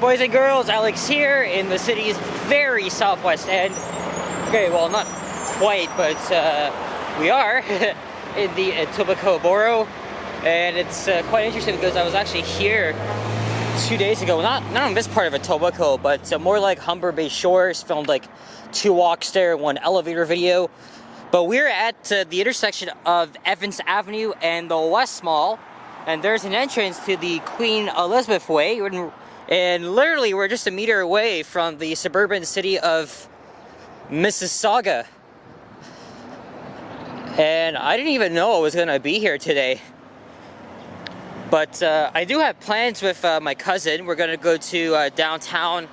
boys and girls, Alex here in the city's very southwest end. Okay, well, not quite, but we are in the Etobicoke borough, and it's quite interesting because I was actually here 2 days ago. Not on this part of Etobicoke, but more like Humber Bay Shores. Filmed like 2 walks there, 1 elevator video. But we're at the intersection of Evans Avenue and the West Mall, and there's an entrance to the Queen Elizabeth Way, and literally we're just a meter away from the suburban city of Mississauga. And I didn't even know I was gonna be here today. But I do have plans with my cousin. We're gonna go to downtown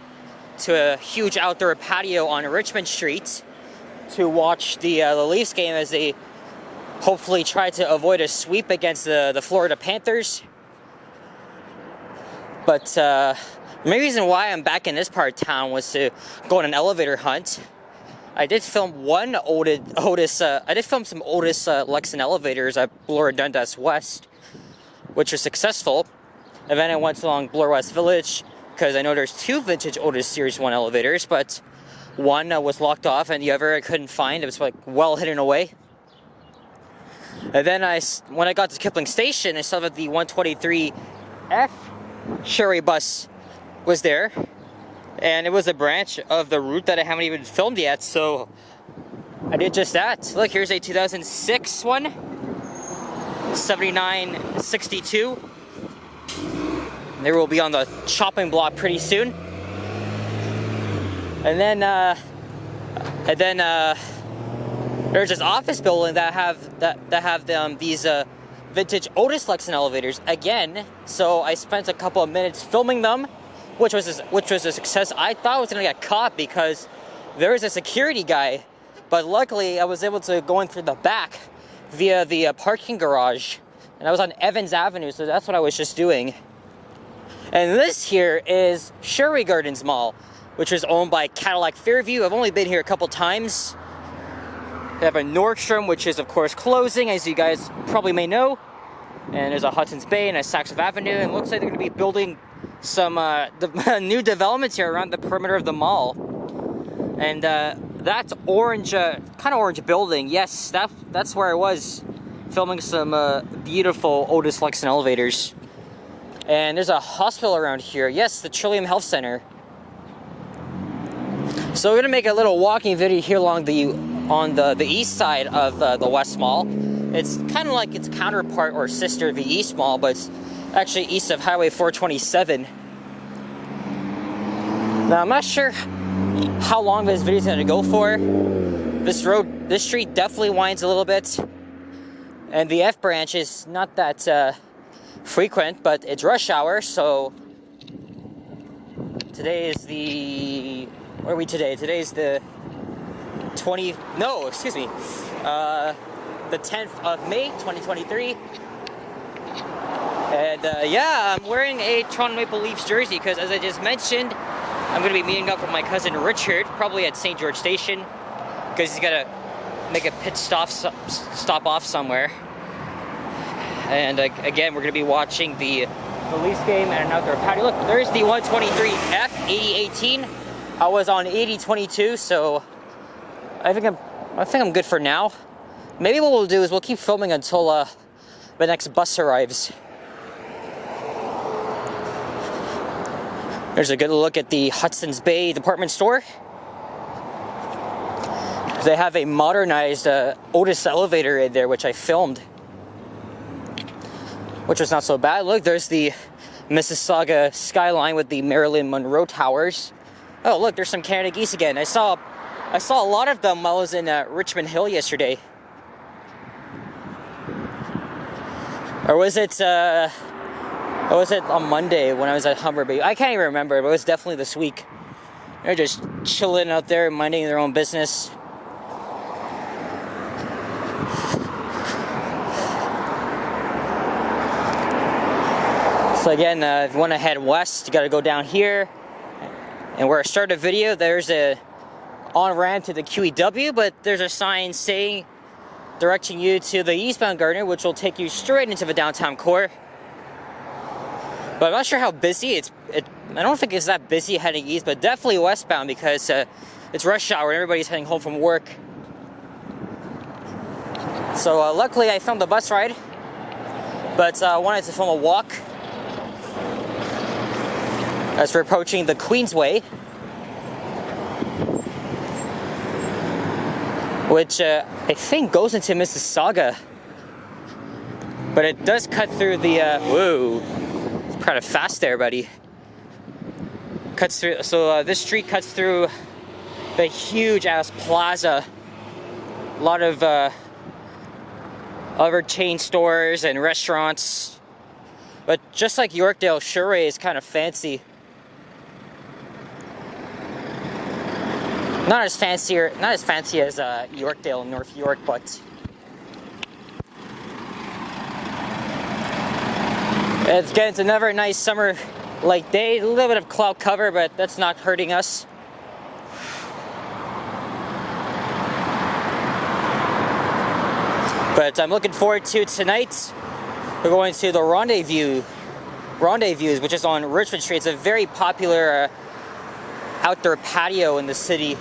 to a huge outdoor patio on Richmond Street to watch the Leafs game as they hopefully try to avoid a sweep against the Florida Panthers. But the main reason why I'm back in this part of town was to go on an elevator hunt. I did film some Otis Lexan elevators at Bloor Dundas West, which was successful. And then I went along Bloor West Village because I know there's 2 vintage Otis Series 1 elevators, but one was locked off and the other I couldn't find. It was like well hidden away. And then when I got to Kipling Station, I saw that the 123F Sherry bus was there. And it was a branch of the route that I haven't even filmed yet, so I did just that. Look, here's a 2006 one, 7962. They will be on the chopping block pretty soon. And then there's this office building that have these vintage Otis Lexan elevators again. So I spent a couple of minutes filming them, which was a success. I thought I was gonna get caught because there was a security guy, but luckily I was able to go in through the back via the parking garage, and I was on Evans Avenue, so that's what I was just doing. And this here is Sherry Gardens Mall, which is owned by Cadillac Fairview. I've only been here a couple times. They have a Nordstrom, which is of course closing, as you guys probably may know. And there's a Hudson's Bay and a Saxon Avenue, and it looks like they're going to be building some new developments here around the perimeter of the mall. And that's orange, kind of orange building. Yes, that's where I was filming some beautiful Otis Lexan elevators. And there's a hospital around here. Yes, the Trillium Health Center. So we're gonna make a little walking video here along on the east side of the West Mall. It's kind of like its counterpart or sister, the East Mall, but it's actually east of Highway 427. Now I'm not sure how long this video is gonna go for. This street definitely winds a little bit, and the F branch is not that frequent, but it's rush hour. So today is the, where are we today? Today's the the 10th of May, 2023. And yeah, I'm wearing a Toronto Maple Leafs jersey because, as I just mentioned, I'm going to be meeting up with my cousin Richard, probably at St. George Station, because he's got to make a pit stop off somewhere. And again, we're going to be watching the Leafs game at an outdoor patio. Look, there's the 123F 8018. I was on 8022, so I think I'm good for now. Maybe what we'll do is we'll keep filming until the next bus arrives. There's a good look at the Hudson's Bay department store. They have a modernized Otis elevator in there, which I filmed, which was not so bad. Look, there's the Mississauga skyline with the Marilyn Monroe towers. Oh, look, there's some Canada geese again. I saw a lot of them while I was in Richmond Hill yesterday. Or was it on Monday when I was at Humber Bay? I can't even remember, but it was definitely this week. They're just chilling out there, minding their own business. So again, if you want to head west, you got to go down here. And where I started the video, there's a on-ramp to the QEW, but there's a sign saying, directing you to the eastbound Gardner, which will take you straight into the downtown core. But I'm not sure how busy I don't think it's that busy heading east, but definitely westbound because it's rush hour and everybody's heading home from work. So luckily I filmed the bus ride, but I wanted to film a walk as we're approaching the Queensway, which I think goes into Mississauga, but it does cut through the, whoa, it's kind of fast there, buddy. Cuts through, so this street cuts through the huge ass plaza. A lot of other chain stores and restaurants, but just like Yorkdale, Surrey is kind of fancy. Not as fancy as Yorkdale, North York, but it's another nice summer like day. A little bit of cloud cover, but that's not hurting us. But I'm looking forward to tonight. We're going to the Rendezvous, which is on Richmond Street. It's a very popular outdoor patio in the city.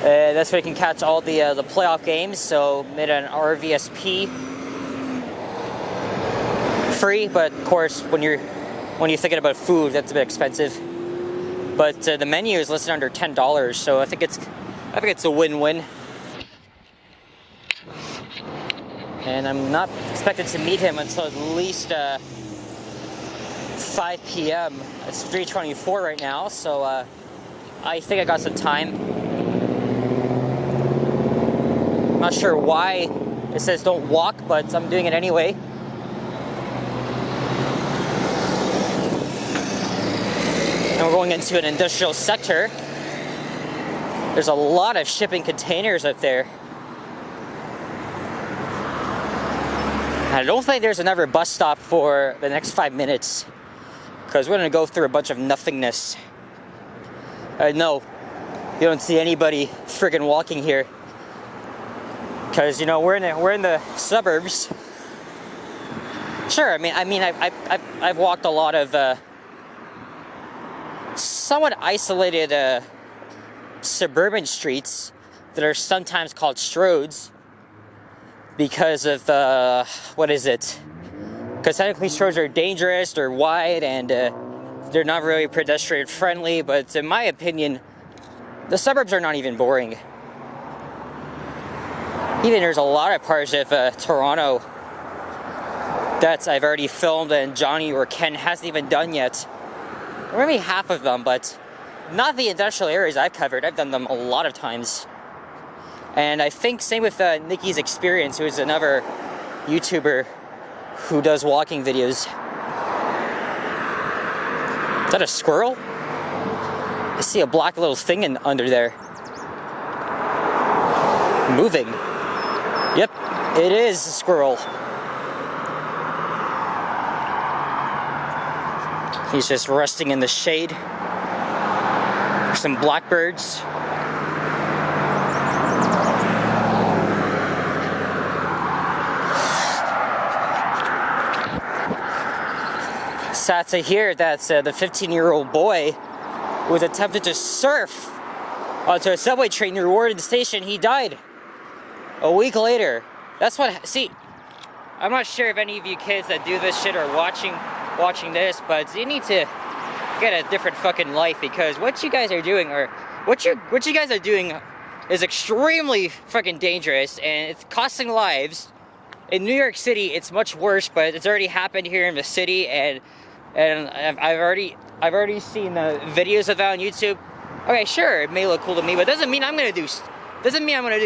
That's where you can catch all the playoff games. So made an RVSP free, but of course when you're thinking about food, that's a bit expensive. But the menu is listed under $10, so I think it's a win-win. And I'm not expected to meet him until at least 5 p.m. It's 3:24 right now, so I think I got some time. Not sure why it says don't walk, but I'm doing it anyway. And we're going into an industrial sector. There's a lot of shipping containers up there. I don't think there's another bus stop for the next 5 minutes, because we're going to go through a bunch of nothingness. No, you don't see anybody friggin' walking here, because you know we're in the suburbs. Sure, I've walked a lot of somewhat isolated suburban streets that are sometimes called stroads because of because technically stroads are dangerous, they're wide, and they're not really pedestrian friendly. But in my opinion, the suburbs are not even boring. Even there's a lot of parts of Toronto that I've already filmed and Johnny or Ken hasn't even done yet. Or maybe half of them, but not the industrial areas I've covered. I've done them a lot of times. And I think same with Nikki's Experience, who is another YouTuber who does walking videos. Is that a squirrel? I see a black little thing under there. Moving. Yep, it is a squirrel. He's just resting in the shade. There's some blackbirds. Sad to hear that the 15-year-old boy who was attempted to surf onto a subway train near Warden Station, he died a week later. That's what, see, I'm not sure if any of you kids that do this shit are watching this, but you need to get a different fucking life, because what you guys are doing, or what you guys are doing is extremely fucking dangerous, and it's costing lives. In New York City, it's much worse, but it's already happened here in the city, and I've already seen the videos of that on YouTube. Okay, sure, it may look cool to me, but doesn't mean I'm gonna do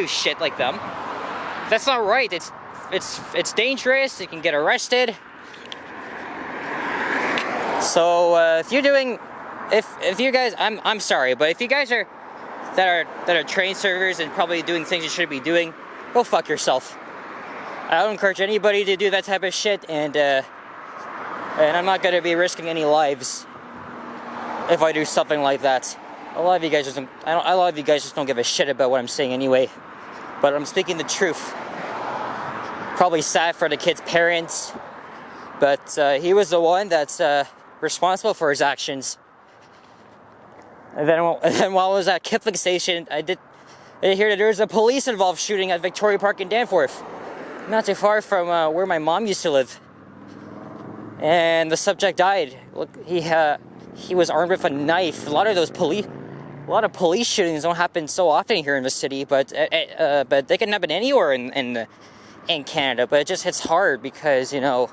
shit like them. That's not right. It's dangerous. You can get arrested. So if you guys, I'm sorry, but if you guys are train servers and probably doing things you shouldn't be doing, go fuck yourself. I don't encourage anybody to do that type of shit, and I'm not gonna be risking any lives if I do something like that. A lot of you guys just don't give a shit about what I'm saying anyway. But I'm speaking the truth. Probably sad for the kid's parents, but he was the one that responsible for his actions. And then while I was at Kipling Station, I did hear that there was a police-involved shooting at Victoria Park in Danforth, not too far from where my mom used to live. And the subject died. Look, he was armed with a knife. A lot of police shootings don't happen so often here in the city, but they can happen anywhere in Canada. But it just hits hard because, you know,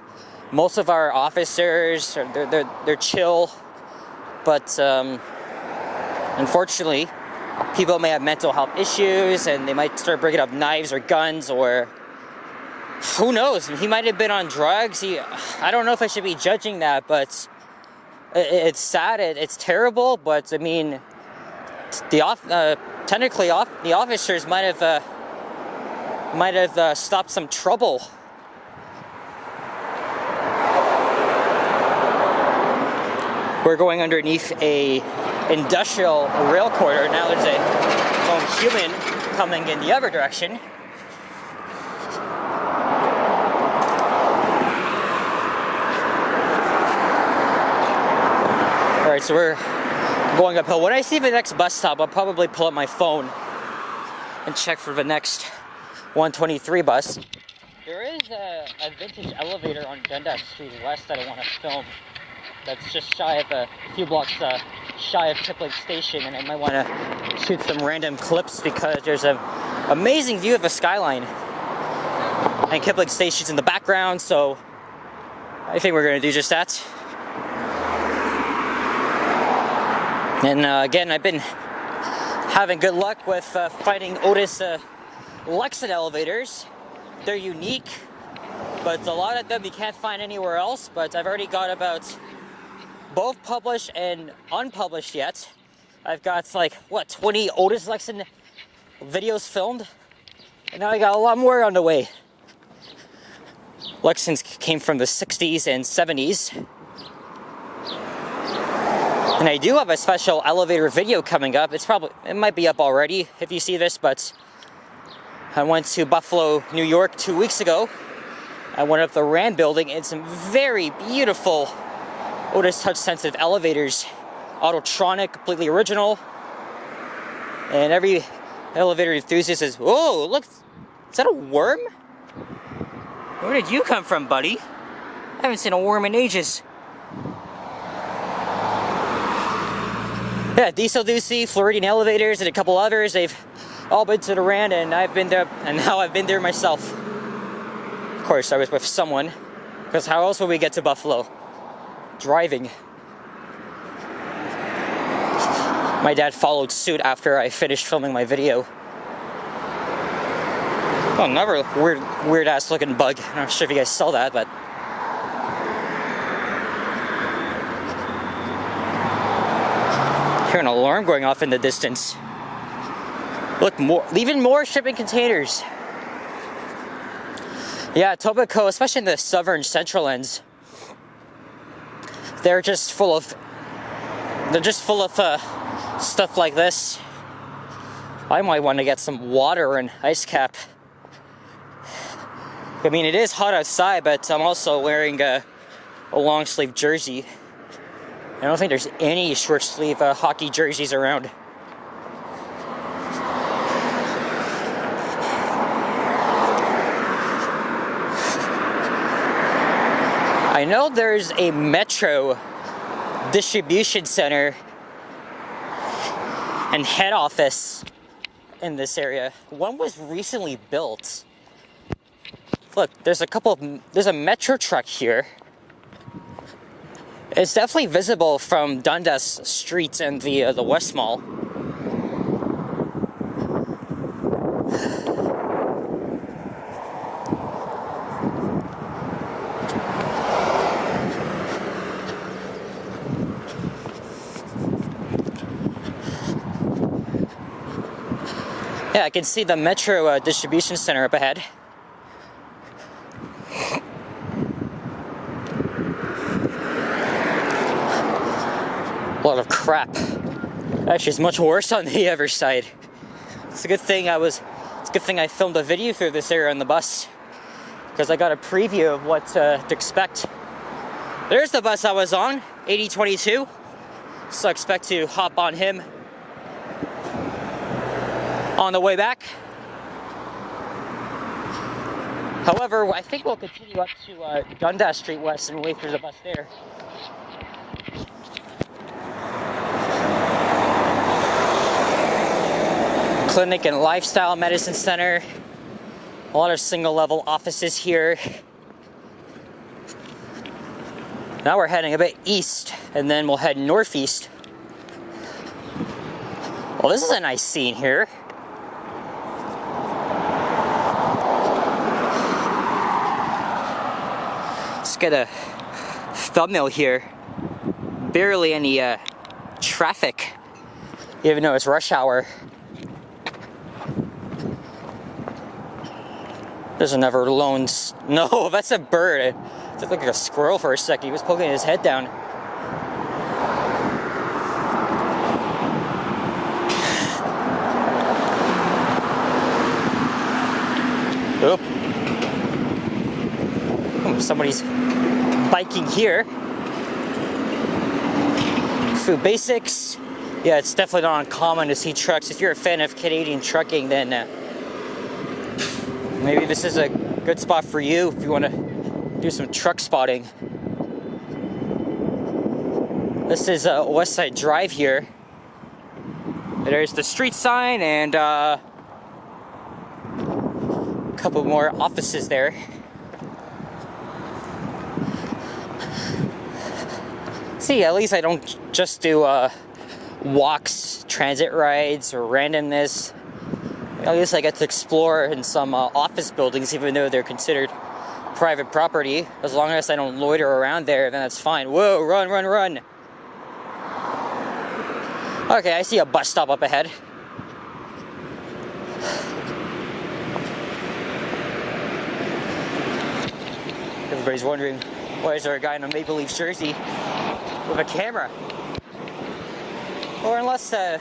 most of our officers they're chill, but unfortunately, people may have mental health issues and they might start bringing up knives or guns, or who knows? He might have been on drugs. I don't know if I should be judging that, but it's sad. It's terrible. But I mean, technically, the officers might have stopped some trouble. We're going underneath a industrial rail corridor. Now there's a human coming in the other direction. Alright, so we're going uphill. When I see the next bus stop, I'll probably pull up my phone and check for the next 123 bus. There is a vintage elevator on Dundas Street West that I want to film. That's just shy of a few blocks shy of Kipling Station, and I might want to shoot some random clips because there's an amazing view of the skyline. And Kipling Station's in the background, so I think we're going to do just that. And again, I've been having good luck with finding Otis Lexan elevators. They're unique, but a lot of them you can't find anywhere else. But I've already got about both published and unpublished yet. I've got like, 20 Otis Lexan videos filmed. And now I got a lot more on the way. Lexans came from the 60s and 70s. And I do have a special elevator video coming up. It might be up already if you see this, but I went to Buffalo, New York 2 weeks ago. I went up the Rand building and some very beautiful Otis touch-sensitive elevators. Autotronic, completely original. And every elevator enthusiast says, "Whoa, look, is that a worm? Where did you come from, buddy? I haven't seen a worm in ages." Yeah, Diesel Ducey, Floridian Elevators, and a couple others. They've all been to the Rand, and I've been there, and now I've been there myself. Of course, I was with someone, because how else would we get to Buffalo? Driving. My dad followed suit after I finished filming my video. Oh, another weird ass looking bug. I'm not sure if you guys saw that, but hear an alarm going off in the distance. Look, even more shipping containers. Yeah, Etobicoke, especially in the southern central ends, they're just full of stuff like this. I might want to get some water and ice cap. I mean, it is hot outside, but I'm also wearing a long sleeve jersey. I don't think there's any short sleeve hockey jerseys around. I know there's a Metro distribution center and head office in this area. One was recently built. Look, there's a Metro truck here. It's definitely visible from Dundas Street and the West Mall. Yeah, I can see the Metro distribution center up ahead. A lot of crap. Actually, it's much worse on the other side. It's a good thing I filmed a video through this area on the bus, because I got a preview of what to expect. There's the bus I was on. 8022. So I expect to hop on him on the way back. However, I think we'll continue up to Dundas Street West and wait for the bus there. Clinic and Lifestyle Medicine Center. A lot of single level offices here. Now we're heading a bit east, and then we'll head northeast. Well, this is a nice scene here. Let's get a thumbnail here. Barely any traffic, even though it's rush hour. There's another lone... No, that's a bird. It looked like a squirrel for a second. He was poking his head down. Oop. Somebody's biking here. Food Basics. Yeah, it's definitely not uncommon to see trucks. If you're a fan of Canadian trucking, then maybe this is a good spot for you if you want to do some truck spotting. This is West Side Drive here. There's the street sign and a couple more offices there. See, at least I don't just do walks, transit rides, or randomness. At least I get to explore in some office buildings, even though they're considered private property. As long as I don't loiter around there, then that's fine. Whoa, run, run, run. Okay, I see a bus stop up ahead. Everybody's wondering, why is there a guy in a Maple Leaf jersey with a camera? Or unless they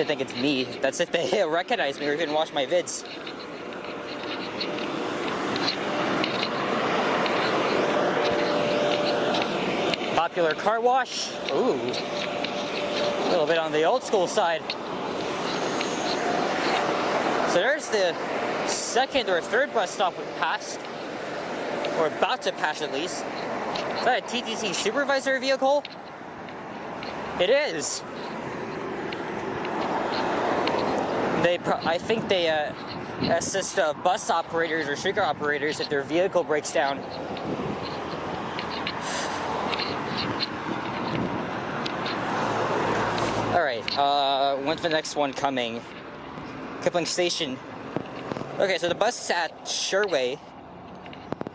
think it's me. That's if they recognize me or even watch my vids. Popular car wash. Ooh. A little bit on the old school side. So there's the second or third bus stop we passed. Or about to pass at least. Is that a TTC supervisor vehicle? It is. I think they assist bus operators or streetcar operators if their vehicle breaks down. Alright, when's the next one coming? Kipling Station. Okay, so the bus is at Sherway.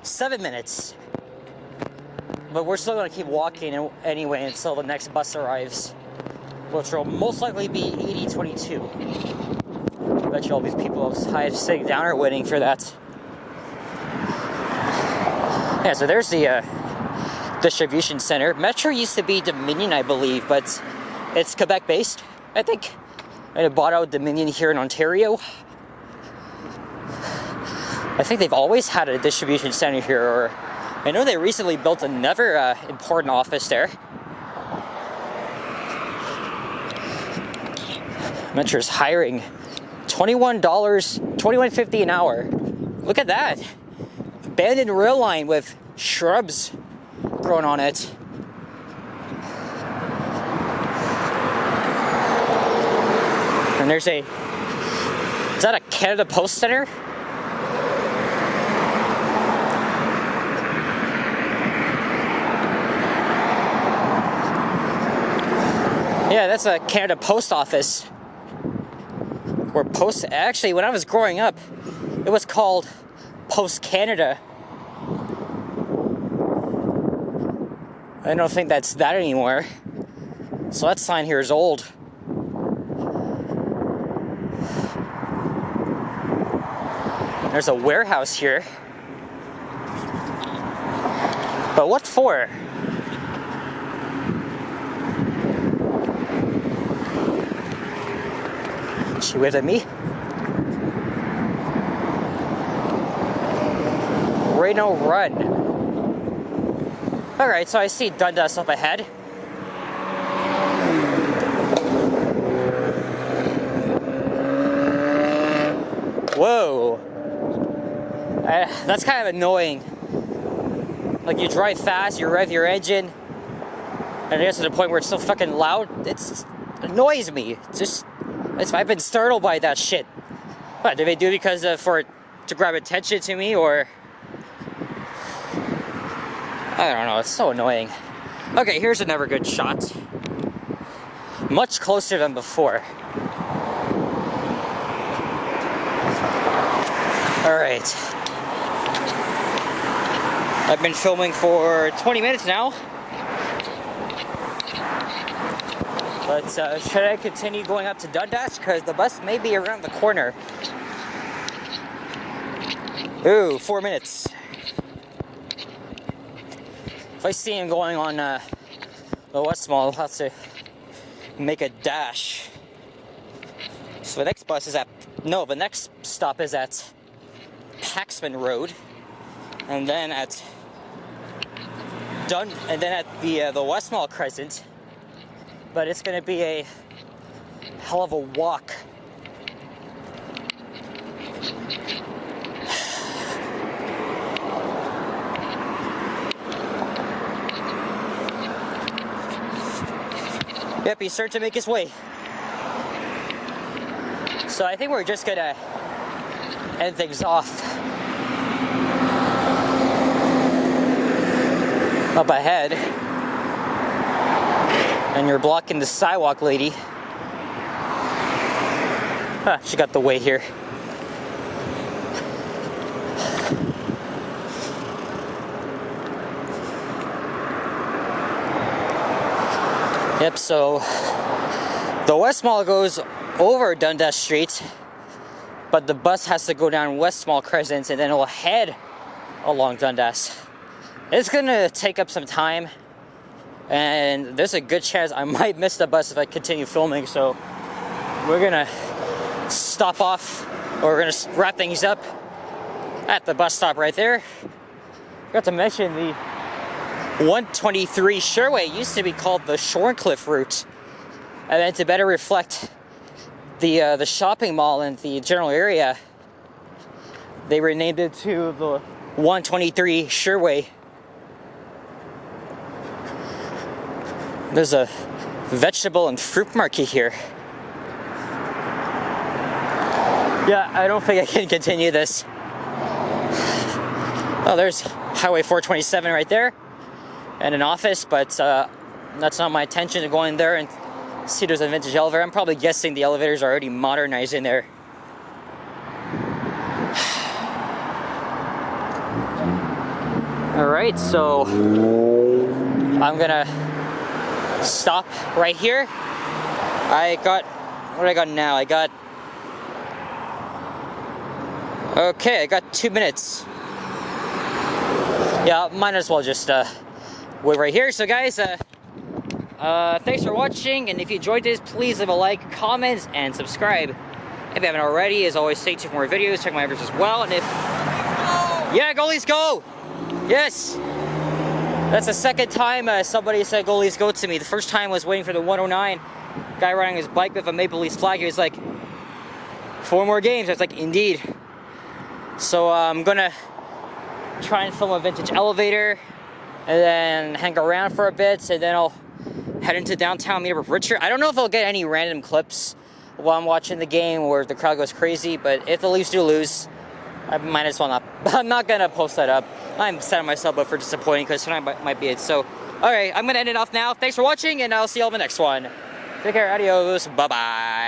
7 minutes. But we're still going to keep walking anyway until the next bus arrives, which will most likely be 8022. I bet you all these people outside sitting down are waiting for that. Yeah, so there's the distribution center. Metro used to be Dominion, I believe, but it's Quebec-based, I think. And it bought out Dominion here in Ontario. I think they've always had a distribution center here, or I know they recently built another important office there. Metro's hiring $21.50 an hour. Look at that. Abandoned rail line with shrubs growing on it. And there's is that a Canada Post Center? Yeah, that's a Canada Post Office. Or Post... Actually, when I was growing up, it was called Post Canada. I don't think that's that anymore. So that sign here is old. There's a warehouse here. But what for? She waved at me. Reno Run. Alright, so I see Dundas up ahead. Whoa. That's kind of annoying. Like, you drive fast, you rev your engine, and it gets to the point where it's so fucking loud, it annoys me. I've been startled by that shit. What, did they do it because to grab attention to me, or? I don't know, it's so annoying. Okay, here's another good shot. Much closer than before. Alright. I've been filming for 20 minutes now. But should I continue going up to Dundas? Because the bus may be around the corner. Ooh, 4 minutes. If I see him going on the West Mall, I'll have to make a dash. So the next bus is the next stop is at Paxman Road, and then at the West Mall Crescent. But it's gonna be a hell of a walk. Yep, he's starting to make his way. So I think we're just gonna end things off up ahead. And you're blocking the sidewalk, lady. Huh, she got the way here. Yep, so the West Mall goes over Dundas Street, but the bus has to go down West Mall Crescent and then it'll head along Dundas. It's gonna take up some time, and there's a good chance I might miss the bus if I continue filming, so we're gonna stop off, or we're gonna wrap things up at the bus stop right there. Forgot to mention the 123 Sherway used to be called the Shorncliffe route, and then to better reflect the shopping mall and the general area, they renamed it to the 123 Sherway. There's a vegetable and fruit market here. Yeah, I don't think I can continue this. Oh, there's Highway 427 right there, and an office, but that's not my intention to go in there and see there's a vintage elevator. I'm probably guessing the elevators are already modernized in there. Alright, so I'm gonna stop right here. What do I got now? I got 2 minutes. Yeah, might as well just wait right here. So guys, thanks for watching, and if you enjoyed this, please leave a like, comment, and subscribe. If you haven't already, as always, stay tuned for more videos, check my average as well, and if... Yeah, goalies go! Yes! That's the second time somebody said goalies go to me. The first time was waiting for the 109. Guy riding his bike with a Maple Leafs flag. He was like, 4 more games. I was like, indeed. So I'm gonna try and film a vintage elevator, and then hang around for a bit, and then I'll head into downtown, meet up with Richard. I don't know if I'll get any random clips while I'm watching the game or the crowd goes crazy, but if the Leafs do lose, I might as well not. I'm not gonna post that up. I'm setting myself up for disappointing because tonight might be it. So, alright, I'm gonna end it off now. Thanks for watching, and I'll see you all in the next one. Take care, adios, bye-bye.